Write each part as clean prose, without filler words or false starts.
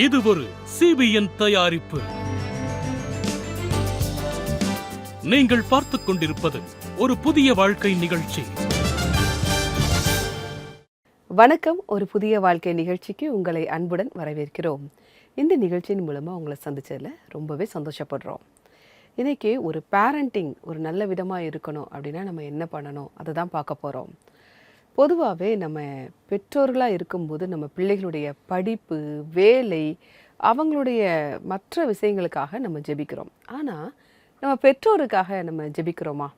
இது ஒரு CBN தயாரிப்பு. நீங்கள் பார்த்துக் கொண்டிருப்பது ஒரு புதிய வாழ்க்கை நிகழ்ச்சி. வணக்கம். ஒரு புதிய வாழ்க்கை நிகழ்ச்சிக்கு உங்களை அன்புடன் வரவேற்கிறோம். இந்த நிகழ்ச்சியின் மூலமாக உங்களை சந்திச்சதில் ரொம்பவே சந்தோஷப்படுறோம். இன்றைக்கி ஒரு பேரண்டிங் ஒரு நல்ல விதமாக இருக்கணும் அப்படின்னா நம்ம என்ன பண்ணணும் அதை தான் பார்க்க போகிறோம். பொதுவாகவே நம்ம பெற்றோர்களாக இருக்கும்போது நம்ம பிள்ளைகளுடைய படிப்பு, வேலை, அவங்களுடைய மற்ற விஷயங்களுக்காக நம்ம ஜெபிக்கிறோம். ஆனால் நம்ம பெற்றோருக்காக நம்ம ஜெபிக்கிறோமா?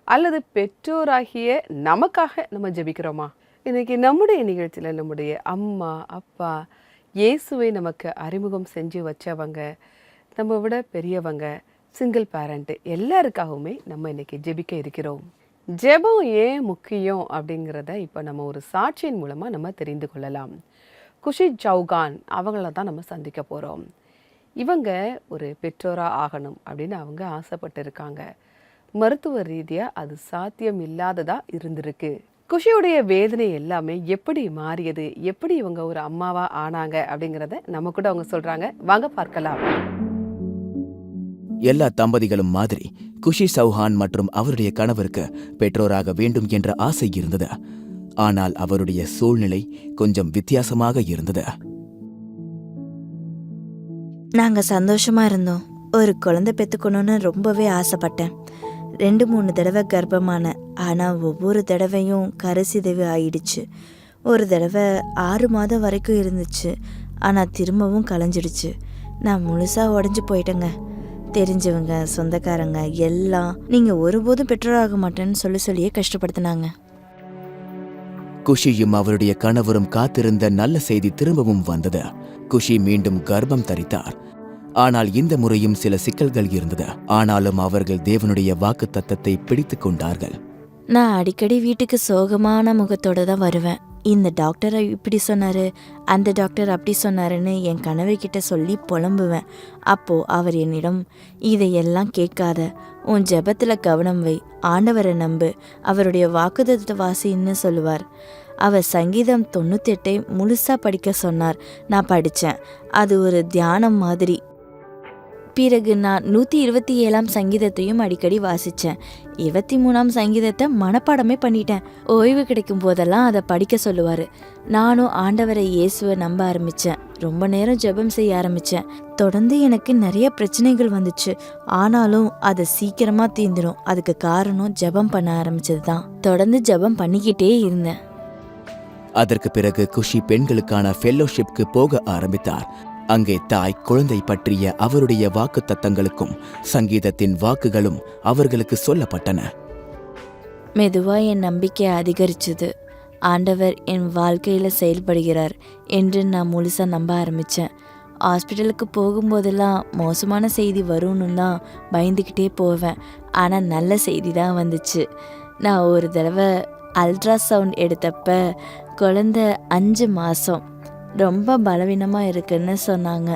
அல்லது பெற்றோராகிய நமக்காக நம்ம ஜெபிக்கிறோமா? இன்றைக்கி நம்முடைய நிகழ்ச்சியில் நம்முடைய அம்மா, அப்பா, இயேசுவை நமக்கு அறிமுகம் செஞ்சு வச்சவங்க, நம்ம விட பெரியவங்க, சிங்கிள் பேரண்ட்டு எல்லாருக்காகவுமே நம்ம இன்றைக்கி ஜெபிக்க இருக்கிறோம். ஜெபம் ஏன் முக்கியம் அப்படிங்கிறத இப்போ நம்ம ஒரு சாட்சியின் மூலமாக நம்ம தெரிந்து கொள்ளலாம். குஷி சௌகான் அவங்கள தான் நம்ம சந்திக்க போகிறோம். இவங்க ஒரு பெற்றோராக ஆகணும் அப்படின்னு அவங்க ஆசைப்பட்டு இருக்காங்க. மருத்துவ ரீதியாக அது சாத்தியம் இல்லாததாக இருந்திருக்கு. குஷியுடைய வேதனை எல்லாமே எப்படி மாறியது, எப்படி இவங்க ஒரு அம்மாவாக ஆனாங்க அப்படிங்கிறத நம்ம கூட அவங்க சொல்கிறாங்க. வாங்க பார்க்கலாம். எல்லா தம்பதிகளும் மாதிரி குஷி சௌஹான் மற்றும் அவருடைய கணவருக்கு பெற்றோராக வேண்டும் என்ற ஆசை இருந்தது. ஆனால் அவருடைய சூழ்நிலை கொஞ்சம் வித்தியாசமாக இருந்தது. நாங்க சந்தோஷமா இருந்தோம். ஒரு குழந்தை பெத்துக்கணும்னு ரொம்பவே ஆசைப்பட்டேன். 2-3 தடவை கர்ப்பமான. ஆனால் ஒவ்வொரு தடவையும் கருசிதைவு ஆயிடுச்சு. ஒரு தடவை 6 மாதம் வரைக்கும் இருந்துச்சு. ஆனால் திரும்பவும் கலைஞ்சிடுச்சு. நான் முழுசாக உடஞ்சி போயிட்டேங்க. தெரிஞ்சவங்க, சொந்தக்காரங்க எல்லாம் நீங்கள் ஒருபோதும் பெற்றோராக மாட்டேன்னு சொல்லியே கஷ்டப்படுத்தினாங்க. குஷியும் அவருடைய கணவரும் காத்திருந்த நல்ல செய்தி திரும்பவும் வந்தது. குஷி மீண்டும் கர்ப்பம் தரித்தார். ஆனால் இந்த முறையும் சில சிக்கல்கள் இருந்தது. ஆனாலும் அவர்கள் தேவனுடைய வாக்கு தத்தத்தை பிடித்து கொண்டார்கள். நான் அடிக்கடி வீட்டுக்கு சோகமான முகத்தோட தான் வருவேன். இந்த டாக்டர் இப்படி சொன்னாரு, அந்த டாக்டர் அப்படி சொன்னாருன்னு என் கணவர்கிட்ட சொல்லி புலம்புவேன். அப்போ அவர் என்னிடம், இதையெல்லாம் கேட்காத, உன் ஜெபத்தில் கவனம் வை, ஆண்டவரை நம்பு, அவருடைய வாக்குத்தத்த வாசின்னு சொல்லுவார். அவர் சங்கீதம் 98 முழுசாக படிக்க சொன்னார். நான் படித்தேன். அது ஒரு தியானம் மாதிரி. பிறகு நான் 127ஆம் சங்கீதத்தையும் அடிக்கடி வாசித்தேன். 23ஆம் சங்கீதத்தை மனப்பாடமே பண்ணிட்டேன். ஓய்வு கிடைக்கும் போதெல்லாம் அதை படிக்க சொல்லுவார். நானும் ஆண்டவரை இயேசுவை நம்ப ஆரம்பித்தேன். ரொம்ப நேரம் ஜெபம் செய்ய ஆரம்பித்தேன். தொடர்ந்து எனக்கு நிறைய பிரச்சனைகள் வந்துச்சு. ஆனாலும் அதை சீக்கிரமாக தீர்ந்துடும். அதுக்கு காரணம் ஜெபம் பண்ண ஆரம்பிச்சது தான். தொடர்ந்து ஜெபம் பண்ணிக்கிட்டே இருந்தேன். அதற்கு பிறகு குஷி பெண்களுக்கான ஃபெல்லோஷிப்க்கு போக ஆரம்பித்தார். அங்கே தாய், குழந்தை பற்றிய அவருடைய வாக்கு தத்தங்களுக்கும் சங்கீதத்தின் வாக்குகளும் அவர்களுக்கு சொல்லப்பட்டன. மெதுவா என் நம்பிக்கை அதிகரிச்சது. ஆண்டவர் என் வாழ்க்கையில செயல்படுகிறார் என்று நான் முழுசா நம்ப ஆரம்பிச்சேன். ஹாஸ்பிட்டலுக்கு போகும்போதெல்லாம் மோசமான செய்தி வரும்னு தான் பயந்துக்கிட்டே போவேன். ஆனால் நல்ல செய்தி தான் வந்துச்சு. நான் ஒரு தடவை அல்ட்ராசவுண்ட் எடுத்தப்ப குழந்தை 5 மாதம் ரொம்ப பலவீனமாக இருக்குன்னு சொன்னாங்க.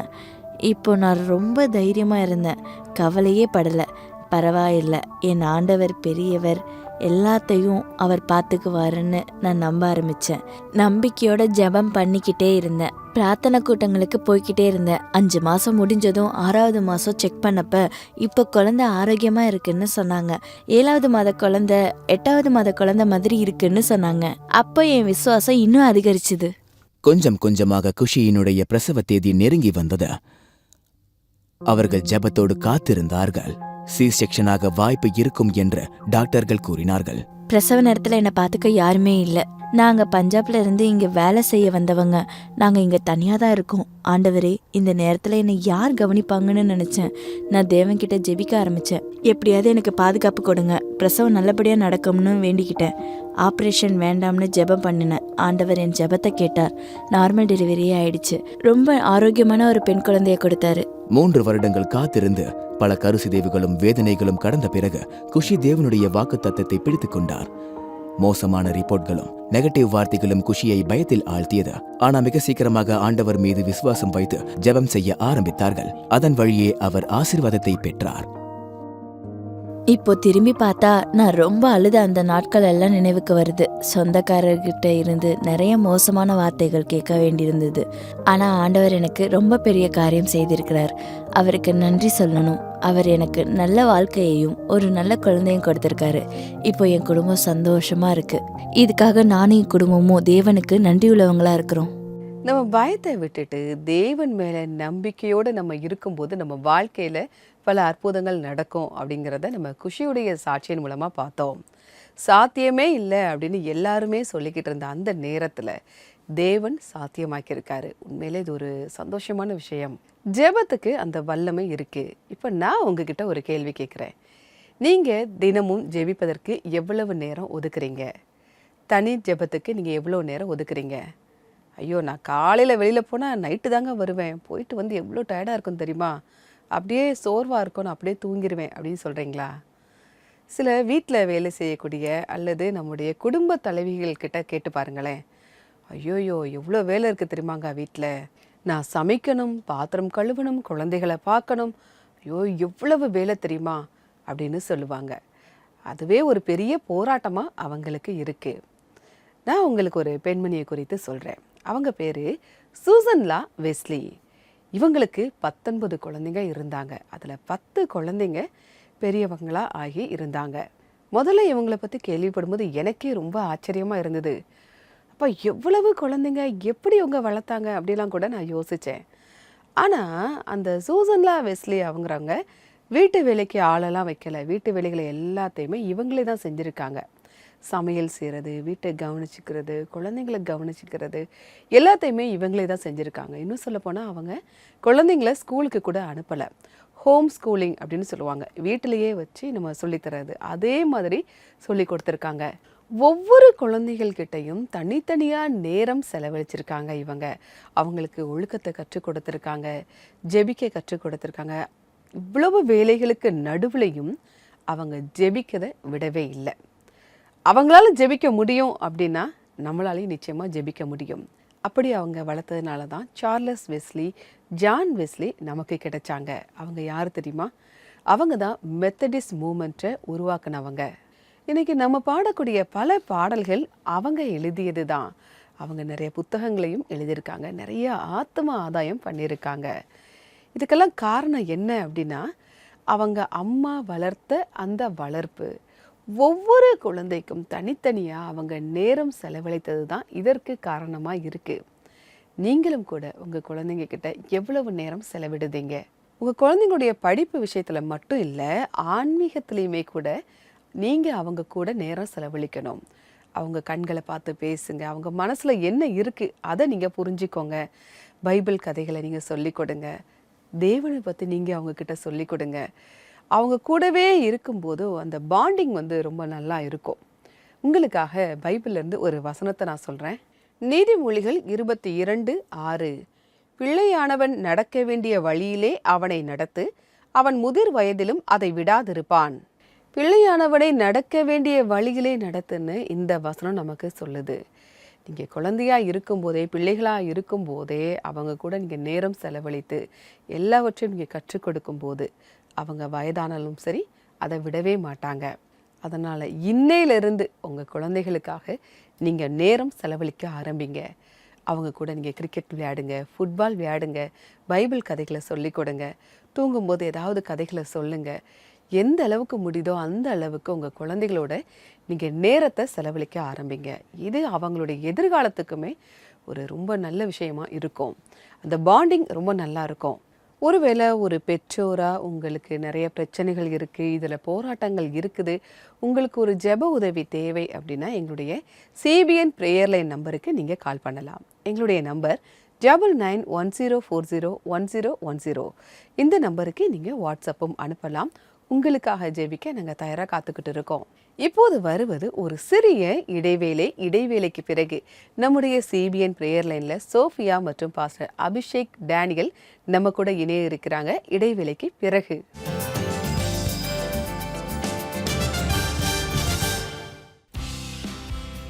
இப்போ நான் ரொம்ப தைரியமாக இருந்தேன். கவலையே படலை. பரவாயில்லை, என் ஆண்டவர் பெரியவர், எல்லாத்தையும் அவர் பார்த்துக்குவாருன்னு நான் நம்ப ஆரம்பித்தேன். நம்பிக்கையோட ஜெபம் பண்ணிக்கிட்டே இருந்தேன். பிரார்த்தனை கூட்டங்களுக்கு போய்கிட்டே இருந்தேன். 5 மாதம் முடிஞ்சதும் 6வது மாதம் செக் பண்ணப்ப இப்போ குழந்தை ஆரோக்கியமாக இருக்குன்னு சொன்னாங்க. 7வது மாத குழந்தை 8வது மாத குழந்தை மாதிரி இருக்குன்னு சொன்னாங்க. அப்போ என் விசுவாசம் இன்னும் அதிகரிச்சுது. கொஞ்சம் கொஞ்சமாக குஷியினுடைய பிரசவ தேதி நெருங்கி வந்தது. அவர்கள் ஜெபத்தோடு காத்திருந்தார்கள். C-செக்ஷனாக வாய்ப்பு இருக்கும் என்று டாக்டர்கள் கூறினார்கள். பிரசவ நேரத்தில் என்னை பார்த்துக்க யாருமே இல்லை. நாங்கள் பஞ்சாப்ல இருந்து இங்கே வேலை செய்ய வந்தவங்க. நாங்கள் இங்கே தனியாக தான் இருக்கோம். ஆண்டவரே, இந்த நேரத்தில் என்னை யார் கவனிப்பாங்கன்னு நினச்சேன். நான் தேவன்கிட்ட ஜெபிக்க ஆரம்பித்தேன். எப்படியாவது எனக்கு பாதுகாப்பு கொடுங்க, பிரசவம் நல்லபடியாக நடக்கும்னு வேண்டிக்கிட்டேன். ஆப்ரேஷன் வேண்டாம்னு ஜெபம் பண்ணினேன். ஆண்டவர் என் ஜெபத்தை கேட்டார். நார்மல் டெலிவரியே ஆயிடுச்சு. ரொம்ப ஆரோக்கியமான ஒரு பெண் குழந்தைய கொடுத்தாரு. 3 வருடங்கள் காத்திருந்து பல கருசிதைவுகளும் வேதனைகளும் கடந்த பிறகு குஷி தேவனுடைய வாக்கு தத்தத்தை பிடித்துக் கொண்டார். மோசமான ரிப்போர்ட்களும் நெகட்டிவ் வார்த்தைகளும் குஷியை பயத்தில் ஆழ்த்தியது. ஆனால் மிக சீக்கிரமாக ஆண்டவர் மீது விசுவாசம் வைத்து ஜெபம் செய்ய ஆரம்பித்தார்கள். அதன் வழியே அவர் ஆசீர்வாதத்தை பெற்றார். இப்போ திரும்பி பார்த்தா நான் ரொம்ப அழுத அந்த நாட்கள் எல்லாம் நினைவுக்கு வருது. சொந்தக்காரர்கிட்ட இருந்து நிறைய மோசமான வார்த்தைகள் கேட்க வேண்டியிருந்தது. ஆனா ஆண்டவர் எனக்கு ரொம்ப பெரிய காரியம் செய்திருக்கிறார். அவருக்கு நன்றி சொல்லணும். அவர் எனக்கு நல்ல வாழ்க்கையையும் ஒரு நல்ல குழந்தையும் கொடுத்திருக்காரு. இப்போ என் குடும்பம் சந்தோஷமா இருக்கு. இதுக்காக நானும் என் குடும்பமும் தேவனுக்கு நன்றி உள்ளவங்களா இருக்கிறோம். நம்ம பயத்தை விட்டுட்டு தேவன் மேலே நம்பிக்கையோடு நம்ம இருக்கும்போது நம்ம வாழ்க்கையில் பல அற்புதங்கள் நடக்கும் அப்படிங்கிறத நம்ம குஷியுடைய சாட்சியின் மூலமாக பார்த்தோம். சாத்தியமே இல்லை அப்படின்னு எல்லாருமே சொல்லிக்கிட்டு இருந்த அந்த நேரத்தில் தேவன் சாத்தியமாக்கியிருக்காரு. உண்மையிலே இது ஒரு சந்தோஷமான விஷயம். ஜெபத்துக்கு அந்த வல்லமை இருக்குது. இப்போ நான் உங்ககிட்ட ஒரு கேள்வி கேட்குறேன். நீங்கள் தினமும் ஜெபிப்பதற்கு எவ்வளவு நேரம் ஒதுக்குறீங்க? தனி ஜெபத்துக்கு நீங்கள் எவ்வளோ நேரம் ஒதுக்குறீங்க? ஐயோ, நான் காலையில் வெளியில் போனால் நைட்டு தாங்க வருவேன், போயிட்டு வந்து எவ்வளோ டயர்டாக இருக்கும் தெரியுமா, அப்படியே சோர்வாக இருக்கும், நான் அப்படியே தூங்கிடுவேன் அப்படின்னு சொல்கிறீங்களா? சில வீட்டில் வேலை செய்யக்கூடிய அல்லது நம்முடைய குடும்ப தலைவிகள்கிட்ட கேட்டு பாருங்களேன். ஐயோயோ, எவ்வளோ வேலை இருக்குது தெரியுமாங்க வீட்டில், நான் சமைக்கணும், பாத்திரம் கழுவணும், குழந்தைகளை பார்க்கணும், ஐயோ எவ்வளவு வேலை தெரியுமா அப்படின்னு சொல்லுவாங்க. அதுவே ஒரு பெரிய போராட்டமாக அவங்களுக்கு இருக்குது. நான் உங்களுக்கு ஒரு பெண்மணியை குறித்து சொல்கிறேன். அவங்க பேர் சூசன்லா வெஸ்லி. இவங்களுக்கு 19 குழந்தைங்க இருந்தாங்க. அதில் 10 குழந்தைங்க பெரியவங்களாக ஆகி இருந்தாங்க. முதல்ல இவங்களை பற்றி கேள்விப்படும்போது எனக்கே ரொம்ப ஆச்சரியமாக இருந்தது. அப்போ எவ்வளவு குழந்தைங்க, எப்படி இவங்க வளர்த்தாங்க அப்படிலாம் கூட நான் யோசித்தேன். ஆனால் அந்த சூசன்லா வெஸ்லி அவங்கிறவங்க வீட்டு வேலைக்கு ஆளெல்லாம் வைக்கலை. வீட்டு வேலைகளை எல்லாத்தையுமே இவங்களே தான் செஞ்சுருக்காங்க. சமையல் செய்கிறது, வீட்டை கவனிச்சிக்கிறது, குழந்தைங்களை கவனிச்சிக்கிறது எல்லாத்தையுமே இவங்களே தான் செஞ்சுருக்காங்க. இன்னும் சொல்லப்போனால் அவங்க குழந்தைங்கள ஸ்கூலுக்கு கூட அனுப்பலை. ஹோம் ஸ்கூலிங் அப்படின்னு சொல்லுவாங்க, வீட்டிலையே வச்சு நம்ம சொல்லித்தரது, அதே மாதிரி சொல்லி கொடுத்துருக்காங்க. ஒவ்வொரு குழந்தைகள்கிட்டையும் தனித்தனியாக நேரம் செலவழிச்சிருக்காங்க இவங்க. அவங்களுக்கு ஒழுக்கத்தை கற்றுக் கொடுத்துருக்காங்க, ஜெபிக்க கற்றுக் கொடுத்துருக்காங்க. இவ்வளவு வேலைகளுக்கு நடுவுலையும் அவங்க ஜெபிக்கதை விடவே இல்லை. அவங்களால ஜெபிக்க முடியும் அப்படின்னா நம்மளாலையும் நிச்சயமாக ஜெபிக்க முடியும். அப்படி அவங்க வளர்த்ததுனால தான் சார்லஸ் வெஸ்லி, ஜான் வெஸ்லி நமக்கு கிடைச்சாங்க. அவங்க யார் தெரியுமா? அவங்க தான் மெத்தடிஸ்ட் மூமெண்ட்டை உருவாக்குனவங்க. இன்றைக்கி நம்ம பாடக்கூடிய பல பாடல்கள் அவங்க எழுதியது தான். அவங்க நிறைய புத்தகங்களையும் எழுதியிருக்காங்க, நிறைய ஆத்ம ஆதாயம் பண்ணியிருக்காங்க. இதுக்கெல்லாம் காரணம் என்ன அப்படின்னா அவங்க அம்மா வளர்த்த அந்த வளர்ப்பு. ஒவ்வொரு குழந்தைக்கும் தனித்தனியாக அவங்க நேரம் செலவழித்தது தான் இதற்கு காரணமாக இருக்குது. நீங்களும் கூட உங்கள் குழந்தைங்க கிட்ட எவ்வளவு நேரம் செலவிடுதீங்க? உங்கள் குழந்தைங்களுடைய படிப்பு விஷயத்தில் மட்டும் இல்லை, ஆன்மீகத்துலேயுமே கூட நீங்கள் அவங்க கூட நேரம் செலவழிக்கணும். அவங்க கண்களை பார்த்து பேசுங்க, அவங்க மனசில் என்ன இருக்குது அதை நீங்கள் புரிஞ்சுக்கோங்க. பைபிள் கதைகளை நீங்கள் சொல்லிக் கொடுங்க, தேவனை பற்றி நீங்கள் அவங்கக்கிட்ட சொல்லிக் கொடுங்க. அவங்க கூடவே இருக்கும்போது அந்த பாண்டிங் ரொம்ப நல்லா இருக்கும். உங்களுக்காக பைபிள்லேருந்து ஒரு வசனத்தை நான் சொல்கிறேன். நீதிமொழிகள் 22:6. பிள்ளையானவன் நடக்க வேண்டிய வழியிலே அவனை நடத்து, அவன் முதிர் வயதிலும் அதை விடாதிருப்பான். பிள்ளையானவனை நடக்க வேண்டிய வழியிலே நடத்துன்னு இந்த வசனம் நமக்கு சொல்லுது. நீங்கள் குழந்தையாக இருக்கும்போதே, பிள்ளைகளாக இருக்கும்போதே அவங்க கூட நீங்கள் நேரம் செலவழித்து எல்லாவற்றையும் நீங்கள் கற்றுக் கொடுக்கும்போது அவங்க வயதானாலும் சரி அதை விடவே மாட்டாங்க. அதனால் இன்னையிலிருந்து உங்கள் குழந்தைகளுக்காக நீங்கள் நேரம் செலவழிக்க ஆரம்பிங்க. அவங்க கூட நீங்கள் கிரிக்கெட் விளையாடுங்க, ஃபுட்பால் விளையாடுங்க, பைபிள் கதைகளை சொல்லிக் கொடுங்க, தூங்கும்போது ஏதாவது கதைகளை சொல்லுங்கள். எந்த அளவுக்கு முடியுதோ அந்த அளவுக்கு உங்கள் குழந்தைகளோட நீங்கள் நேரத்தை செலவழிக்க ஆரம்பிங்க. இது அவங்களுடைய எதிர்காலத்துக்குமே ஒரு ரொம்ப நல்ல விஷயமா இருக்கும். அந்த பாண்டிங் ரொம்ப நல்லா இருக்கும். ஒருவேளை ஒரு பெற்றோராக உங்களுக்கு நிறைய பிரச்சனைகள் இருக்குது, இதில் போராட்டங்கள் இருக்குது, உங்களுக்கு ஒரு ஜெப உதவி தேவை அப்படின்னா எங்களுடைய சிபிஎன் ப்ரேயர் லைன் நம்பருக்கு நீங்கள் கால் பண்ணலாம். எங்களுடைய நம்பர் 9910401010. இந்த நம்பருக்கு நீங்கள் வாட்ஸ்அப்பும் அனுப்பலாம். உங்களுக்காக ஜெபிக்க நாங்கள் தயாராக காத்துக்கிட்டு இருக்கோம். இப்போது வருவது ஒரு சிறிய இடைவேளைக்கு பிறகு நம்முடைய சிபிஎன் ப்ரேயர் லைனில் சோஃபியா மற்றும் பாஸ்டர் அபிஷேக் டேனியல் நம்ம கூட இணைய இருக்கிறாங்க. இடைவேளைக்கு பிறகு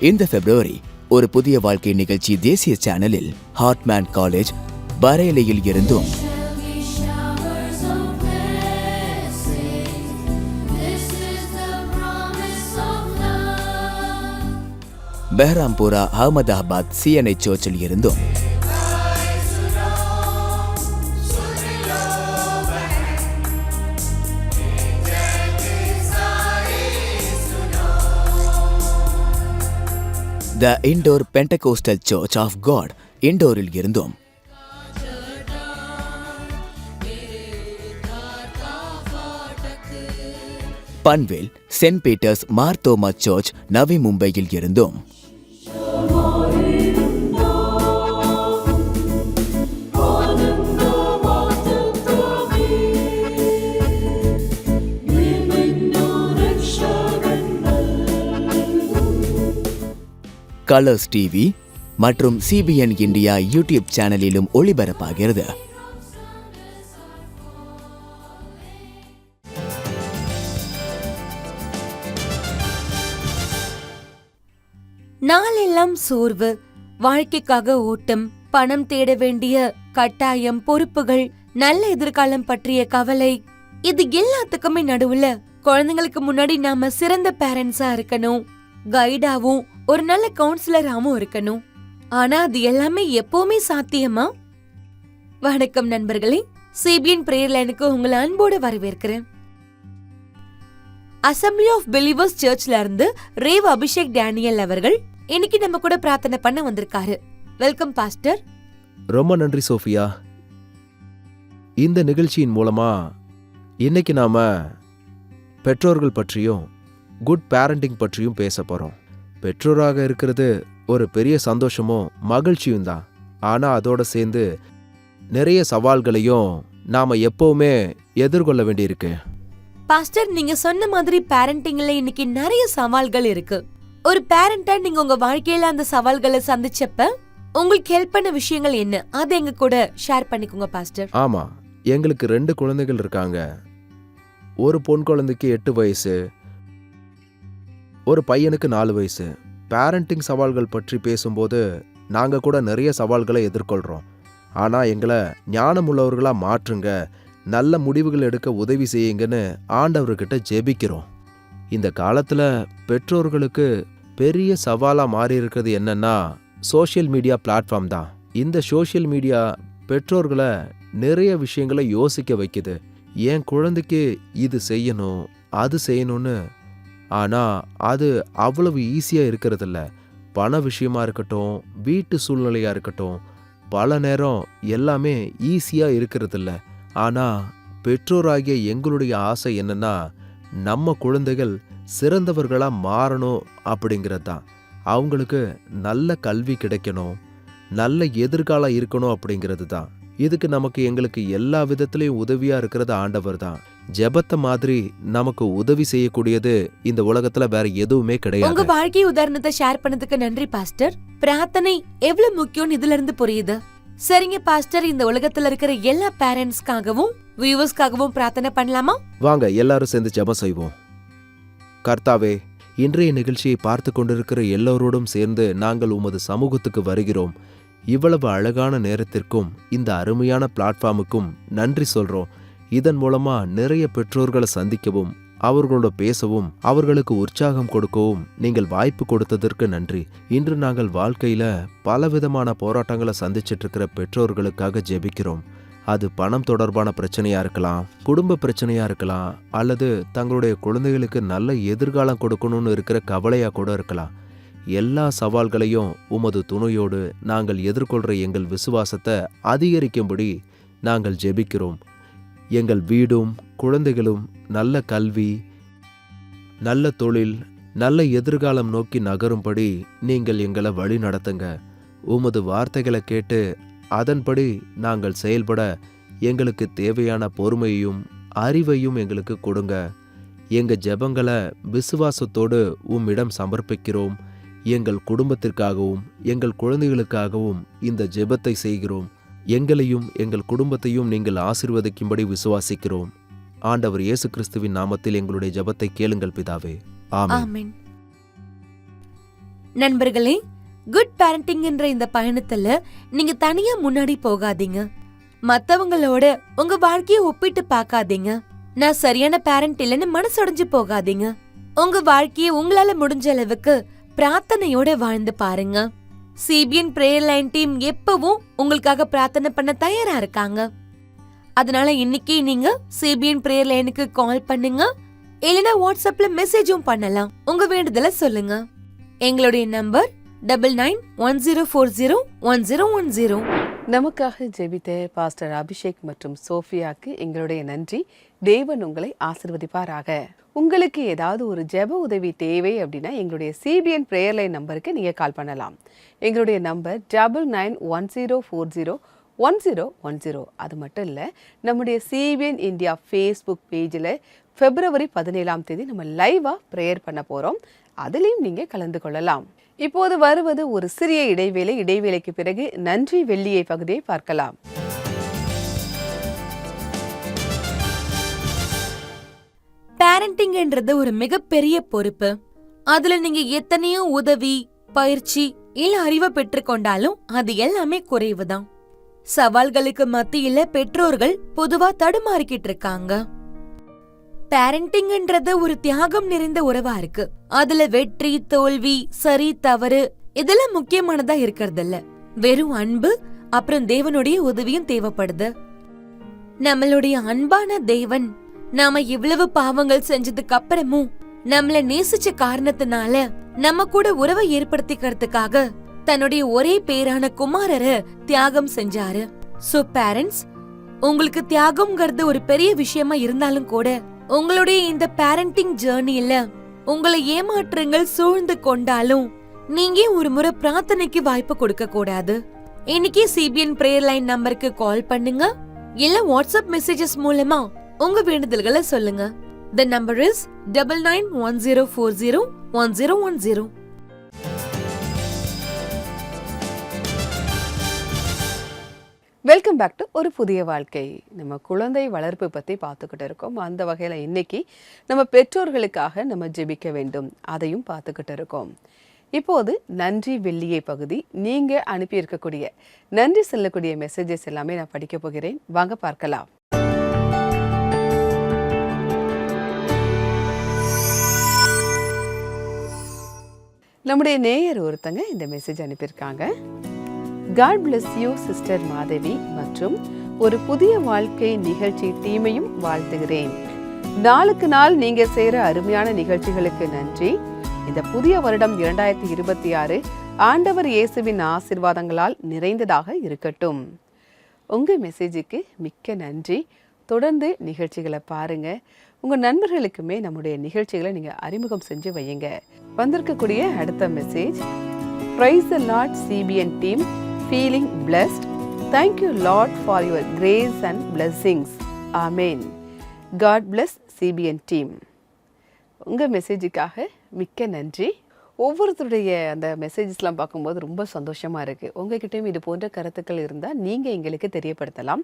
இந்த பிப்ரவரி ஒரு புதிய வாழ்க்கை நிகழ்ச்சி தேசிய சேனலில் ஹார்ட்மேன் காலேஜ் பரேலியில் இருந்தும் பெஹ்ராம்பூரா அகமதாபாத் சிஎன்ஐ சர்ச்சில் இருந்தும் the Indore Pentecostal church of God இண்டோரில் இருந்தும் Panvel saint Peter's Marthoma church Navi மும்பையில் இருந்தும் கலர்ஸ் டிவி மற்றும் சிபிஎன் இந்தியா யூடியூப் சேனலிலும் ஒளிபரப்பாகிறது. நாளெல்லாம் சோர்வு, வாழ்க்கைக்காக ஓட்டம், பணம் தேட வேண்டிய கட்டாயம், பொறுப்புகள், நல்ல எதிர்காலம் பற்றிய கவலை, இது எல்லாத்துக்குமே நடுவுல குழந்தைங்களுக்கு முன்னாடி நாம சிறந்த பேரண்ட்ஸா இருக்கணும், கைடாவும் ஒரு நல்ல கவுன்சிலராவும் இருக்கணும். ஆனா அது எல்லாமே எப்பவுமே சாத்தியமா? வணக்கம் நண்பர்களே, சிபிஎன் பிரேயர் லைனுக்கு உங்களை அன்போடு வரவேற்கிறேன். அசம்பிளி ஆஃப் பிலீவர்ஸ் சர்ச்ல இருந்து ரேவ் அபிஷேக் டேனியல் அவர்கள் இன்னைக்கு நம்ம கூட பிரார்த்தனை பண்ண வந்திருக்காரு. Welcome pastor. ரொம்ப நன்றி சோஃபியா. இந்த நிகழ்ச்சியின் மூலமா இன்னைக்கு நாம பெற்றோர்கள் பற்றியும் குட் பேரண்டிங் பற்றியும் பேச போறோம். பெற்றோராக இருக்கிறது ஒரு பெரிய சந்தோஷமும் மகிழ்ச்சியும் தான். ஆனா அதோட சேர்ந்து நிறைய சவால்களையும் நாம எப்பவுமே எதிர்கொள்ள வேண்டியிருக்கு. பாஸ்டர், நீங்க சொன்ன மாதிரி பேரண்டிங்ல இன்னைக்கு நிறைய சவால்கள் இருக்கு. ஒரு பேரண்டா நீங்க உங்க வாழ்க்கையில அந்த சவால்களை சந்திச்சப்ப உங்களுக்கு ஹெல்ப் பண்ண விஷயங்கள் என்ன, அதை எங்க கூட ஷேர் பண்ணிக்கோங்க பாஸ்டர். ஆமா, எங்களுக்கு 2 குழந்தைகள் இருக்காங்க. ஒரு பொன் குழந்தைக்கு 8 வயசு, ஒரு பையனுக்கு 4 வயசு. பேரண்டிங் சவால்கள் பற்றி பேசும்போது நாங்க கூட நிறைய சவால்களை எதிர்கொள்றோம். ஆனா எங்களை ஞானமுள்ளவர்களா மாற்றுங்க, நல்ல முடிவுகள் எடுக்க உதவி செய்யுங்கன்னு ஆண்டவர்கிட்ட ஜெபிக்கிறோம். இந்த காலத்துல பெற்றோர்களுக்கு பெரிய சவாலா மாறி இருக்கிறது என்னன்னா சோஷியல் மீடியா பிளாட்ஃபார்ம் தான். இந்த சோஷியல் மீடியா பெற்றோர்களை நிறைய விஷயங்களை யோசிக்க வைக்குது. என் குழந்தைக்கு இது செய்யணும், அது செய்யணும்னு. ஆனா அது அவ்வளவு ஈஸியா இருக்கிறதில்ல. பண விஷயமா இருக்கட்டும், வீட்டு சூழ்நிலையா இருக்கட்டும், பல நேரம் எல்லாமே ஈஸியா இருக்கிறதில்ல. ஆனா பெற்றோராகிய எங்களுடைய ஆசை என்னன்னா நம்ம குழந்தைகள் சிறந்தவர்களா மாறணும் அப்படிங்கிறது தான். அவங்களுக்கு நல்ல கல்வி கிடைக்கணும், நல்ல எதிர்காலம் இருக்கணும் அப்படிங்கிறது தான். இதுக்கு எங்களுக்கு எல்லா விதத்திலையும் உதவியா இருக்கிறது ஆண்டவர் தான். ஜெபத்தை மாதிரி நமக்கு உதவி செய்யக்கூடியது இந்த உலகத்துல வேற எதுவுமே கிடையாது. உங்க வாழ்க்கை உதாரணத்தை ஷேர் பண்ணதுக்கு நன்றி பாஸ்டர். பிரார்த்தனை எவ்வளவு முக்கியம் இதுல இருந்து புரியுது. சரிங்க பாஸ்டர், இந்த உலகத்துல இருக்கிற எல்லா பேரண்ட்ஸ்க்காகவும் வியூவர்ஸ்க்காகவும் பிரார்த்தனை பண்ணலாமா? வாங்க எல்லாரும் சேர்ந்து ஜெபம் செய்வோம். கர்த்தாவே, இன்றைய நிகழ்ச்சியை பார்த்து கொண்டிருக்கிற எல்லோரோடும் சேர்ந்து நாங்கள் உமது சமூகத்துக்கு வருகிறோம். இவ்வளவு அழகான நேரத்திற்கும் இந்த அருமையான பிளாட்ஃபார்முக்கும் நன்றி சொல்றோம். இதன் மூலமா நிறைய பெற்றோர்களை சந்திக்கவும், அவர்களோட பேசவும், அவர்களுக்கு உற்சாகம் கொடுக்கவும் நீங்கள் வாய்ப்பு கொடுத்ததற்கு நன்றி. இன்று நாங்கள் வாழ்க்கையில பலவிதமான போராட்டங்களை சந்திச்சிட்டு இருக்கிற பெற்றோர்களுக்காக ஜெபிக்கிறோம். அது பணம் தொடர்பான பிரச்சனையா இருக்கலாம், குடும்ப பிரச்சனையா இருக்கலாம், அல்லது தங்களுடைய குழந்தைகளுக்கு நல்ல எதிர்காலம் கொடுக்கணும்னு இருக்கிற கவலையா கூட இருக்கலாம். எல்லா சவால்களையும் உமது துணையோடு நாங்கள் எதிர்கொள்ற எங்கள் விசுவாசத்தை அதிகரிக்கும்படி நாங்கள் ஜெபிக்கிறோம். எங்கள் வீடும் குழந்தைகளும் நல்ல கல்வி, நல்ல தொழில், நல்ல எதிர்காலம் நோக்கி நகரும்படி நீங்கள் எங்களை வழி நடத்துங்க. உமது வார்த்தைகளை கேட்டு அதன்படி நாங்கள் செயல்பட எங்களுக்கு தேவையான பொறுமையையும் அறிவையும் எங்களுக்கு கொடுங்க. எங்க ஜெபங்களை விசுவாசத்தோடு உம்மிடம் சமர்ப்பிக்கிறோம். எங்கள் குடும்பத்திற்காகவும் எங்கள் குழந்தைகளுக்காகவும் இந்த ஜெபத்தை செய்கிறோம். எங்களையும் எங்கள் குடும்பத்தையும் நீங்கள் ஆசீர்வதிக்கும்படி விசுவாசிக்கிறோம். ஆண்டவர் இயேசு கிறிஸ்துவின் நாமத்தில் எங்களுடைய ஜெபத்தை கேளுங்கள் பிதாவே, ஆமென். நண்பர்களே, குட் பேரண்டிங் என்ற இந்த பயணத்துல நீங்க தனியா முன்னாடி போகாதீங்க. மத்தவங்களோட உங்க வாழ்க்கைய ஒப்பிட்டு பார்க்காதீங்க. நான் சரியான பேரண்ட் இல்லைன்னு மனசுடைஞ்சு போகாதீங்க. உங்க வாழ்க்கைய உங்களால முடிஞ்ச அளவுக்கு பிரார்த்தனையோட வாழ்ந்து பாருங்க. சிபிஎன் பிரேயர் லைன் டீம் எப்பவும் உங்களுக்காக பிரார்த்தனை பண்ண தயாரா இருக்காங்க. அதனால இன்னைக்கு நீங்க சிபிஎன் பிரேயர் லைனுக்கு கால் பண்ணுங்க, இல்லனா வாட்ஸ்அப்ல மெசேஜும் பண்ணலாம். உங்க வேண்டுதலை சொல்லுங்க. எங்களுடைய நம்பர் 9910401010. நமக்காக ஜெபித்த பாஸ்டர் அபிஷேக் மற்றும் சோஃபியாக்கு எங்களுடைய நன்றி. தேவன் உங்களை ஆசிர்வதிப்பாராக. உங்களுக்கு ஏதாவது ஒரு ஜெப உதவி தேவை அப்படின்னா எங்களுடைய சிபிஎன் பிரேயர் லைன் நம்பருக்கு நீங்கள் கால் பண்ணலாம். எங்களுடைய நம்பர் 9910401010. அது மட்டும் இல்லை, நம்முடைய சிபிஎன் இந்தியா ஃபேஸ்புக் பேஜில் February 17 நம்ம லைவாக ப்ரேயர் பண்ண போகிறோம். அதுலேயும் நீங்கள் கலந்து கொள்ளலாம். இப்போது வருவது ஒரு சிறிய இடைவேளை. இடைவேளைக்கு பிறகு நன்றி வெள்ளியை பகுதியை பார்க்கலாம். பேரண்டிங்ன்றது ஒரு மிகப்பெரிய பொறுப்பு. அதுல நீங்க எத்தனையோ உதவி, பயிற்சி இல்ல அறிவை பெற்றுக்கொண்டாலும் அது எல்லாமே குறைவுதான். சவால்களுக்கு மத்தியில பெற்றோர்கள் பொதுவா தடுமாறிக்கிட்டு இருக்காங்க. பேரண்டிங்ன்றது ஒரு தியாகம் நிறைந்த உறவா இருக்கு. அதுல வெற்றி, தோல்வி, சரி, தவறு இதெல்லாம் முக்கியமானதா இருக்கிறது இல்ல. வெறும் அன்பு அப்புறம் தேவனுடைய உதவியும் தேவைப்படுது. நம்மளுடைய அன்பான தேவன் நாம இவ்வளவு பாவங்கள் செஞ்சதுக்கு அப்புறமும் நம்மள நேசிச்ச காரணத்தினால நம்ம கூட உறவை ஏற்படுத்திக்கிறதுக்காக தன்னுடைய ஒரே பேரான குமாரரை தியாகம் செஞ்சாரு. சோ பேரண்ட்ஸ், உங்களுக்கு தியாகம்ங்கிறது ஒரு பெரிய விஷயமா இருந்தாலும் கூட உங்களுடைய இந்த பேரண்டிங் ஜேர்னில உங்களை ஏமாற்றங்கள் சூழ்ந்து கொண்டாலும் நீங்க ஒரு முறை பிரார்த்தனைக்கு வாய்ப்பு கொடுக்க கூடாது. இன்னைக்கு சிபிஎன் பிரேயர் லைன் நம்பருக்கு கால் பண்ணுங்க, இல்ல வாட்ஸ்அப் மெசேஜஸ் மூலமா உங்க வேண்டுதல்களை சொல்லுங்க. The number is 9910401010. Welcome back to ஒரு புதிய வாழ்க்கை. நம்ம குழந்தை வளர்ப்பு பற்றி பார்த்துக்கிட்டு இருக்கோம். அந்த வகையில் இன்னைக்கு நம்ம பெற்றோர்களுக்காக நம்ம ஜெபிக்க வேண்டும், அதையும் பார்த்துக்கிட்டு இருக்கோம். இப்போது நன்றி வெள்ளியை பகுதி. நீங்கள் அனுப்பியிருக்கக்கூடிய நன்றி சொல்லக்கூடிய மெசேஜஸ் எல்லாமே நான் படிக்க போகிறேன். வாங்க பார்க்கலாம். நம்முடைய நேயர் ஒருத்தங்க இந்த மெசேஜ் அனுப்பியிருக்காங்க. God bless you sister Madhavi மற்றும் ஒரு புதிய வாழ்க்கை நிகழ்ச்சி டீமையும் வாழ்த்துகிறேன். நாளுக்கு நாள் நீங்க செய்யற அருமையான நிகழ்ச்சிகளுக்கு நன்றி. இந்த புதிய வருடம் 2026 ஆண்டவர் இயேசுவின் ஆசீர்வாதங்களால் நிறைந்ததாக இருக்கட்டும். உங்க மெசேஜுக்கு மிக்க நன்றி. தொடர்ந்து நிகழ்ச்சிகளை பாருங்க. உங்க நண்பர்களுக்குமே நம்முடைய நிகழ்ச்சிகளை நீங்க அறிமுகம் செஞ்சு வையுங்க. வந்திருக்கக்கூடிய அடுத்த message, Praise the Lord CBN team, feeling blessed. Thank you Lord for your grace and blessings. Amen. God bless CBN team. உங்க மெசேஜுக்காக மிக்க நன்றி. ஒவ்வொருத்தருடைய அந்த மெசேஜஸ்லாம் பார்க்கும்போது ரொம்ப சந்தோஷமாக இருக்குது. உங்ககிட்டயும் இது போன்ற கருத்துக்கள் இருந்தால் நீங்கள் எங்களுக்கு தெரியப்படுத்தலாம்.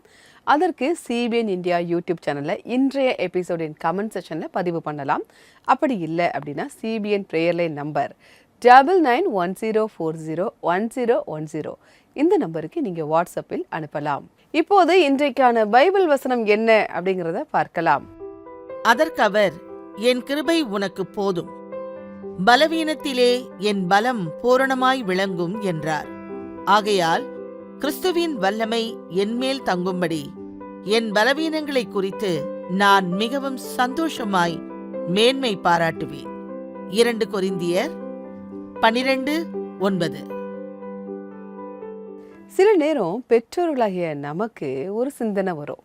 அதற்கு சிபிஎன் இந்தியா யூடியூப் சேனலில் இன்றைய எபிசோடின் கமெண்ட் செக்ஷனில் பதிவு பண்ணலாம். அப்படி இல்லை அப்படின்னா சிபிஎன் பிரேயர் லைன் நம்பர் 9910401010 இந்த நம்பருக்கு நீங்கள் வாட்ஸ்அப்பில் அனுப்பலாம். இப்போது இன்றைக்கான பைபிள் வசனம் என்ன அப்படிங்கிறத பார்க்கலாம். அதற்கு அவர், என் கிருபை உனக்கு போதும், பலவீனத்திலே என் பலம் பூரணமாய் விளங்கும் என்றார். ஆகையால் கிறிஸ்துவின் வல்லமை என்மேல் தங்கும்படி என் பலவீனங்களை குறித்து நான் மிகவும் சந்தோஷமாய் மேன்மை பாராட்டுவேன். 2 கொரிந்தியர் 12:9. சில நேரம் பெற்றோர்களாகிய நமக்கு ஒரு சிந்தனை வரும்,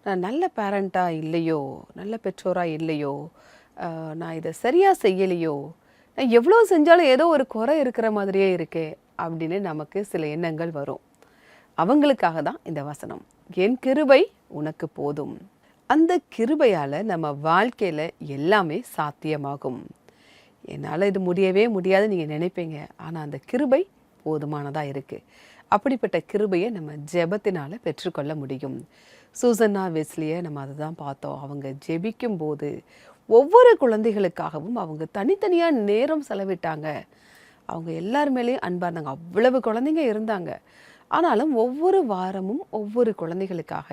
நான் நல்ல பேரண்ட்டாக இல்லையோ, நல்ல பெற்றோராக இல்லையோ, நான் இதை சரியாக செய்யலையோ, நான் எவ்வளோ செஞ்சாலும் ஏதோ ஒரு குறை இருக்கிற மாதிரியே இருக்கே அப்படின்னு நமக்கு சில எண்ணங்கள் வரும். அவங்களுக்காக தான் இந்த வசனம், என் கிருபை உனக்கு போதும். அந்த கிருபையால் நம்ம வாழ்க்கையில் எல்லாமே சாத்தியமாகும். என்னால் இது முடியவே முடியாது நீங்கள் நினைப்பீங்க, ஆனால் அந்த கிருபை போதுமானதாக இருக்குது. அப்படிப்பட்ட கிருபையை நம்ம ஜெபத்தினால் பெற்றுக்கொள்ள முடியும். சூசன்னா வெஸ்லியை நம்ம அதை தான் பார்த்தோம். அவங்க ஜெபிக்கும் போது ஒவ்வொரு குழந்தைகளுக்காகவும் அவங்க தனித்தனியாக நேரம் செலவிட்டாங்க. அவங்க எல்லாருமேலேயும் அன்பாக இருந்தாங்க. அவ்வளவு குழந்தைங்க இருந்தாங்க. ஆனாலும் ஒவ்வொரு வாரமும் ஒவ்வொரு குழந்தைகளுக்காக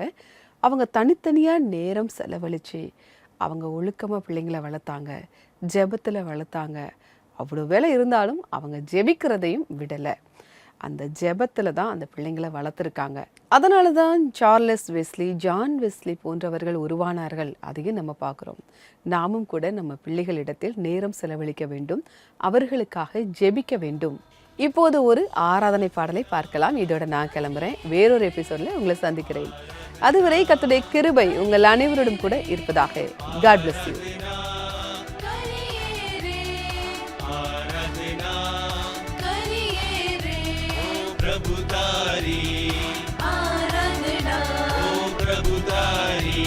அவங்க தனித்தனியாக நேரம் செலவழித்து அவங்க ஒழுக்கமாக பிள்ளைங்களை வளர்த்தாங்க, ஜெபத்தில் வளர்த்தாங்க. அவ்வளோ வேலை இருந்தாலும் அவங்க ஜெபிக்கிறதையும் விடலை. அந்த ஜெபத்தில் தான் அந்த பிள்ளைங்களை வளர்த்துருக்காங்க. அதனால தான் சார்லஸ் வெஸ்லி, ஜான் வெஸ்லி போன்றவர்கள் உருவானார்கள். அதையும் நம்ம பார்க்குறோம். நாமும் கூட நம்ம பிள்ளைகளிடத்தில் நேரம் செலவழிக்க வேண்டும், அவர்களுக்காக ஜெபிக்க வேண்டும். இப்போது ஒரு ஆராதனை பாடலை பார்க்கலாம். இதோட நான் கிளம்புறேன். வேறொரு எபிசோடில் உங்களை சந்திக்கிறேன். அதுவரை கர்த்தருடைய கிருபை உங்கள் அனைவரோடும் கூட இருப்பதாக. God bless you. प्रभुतारी आराधना ओ प्रभुतारी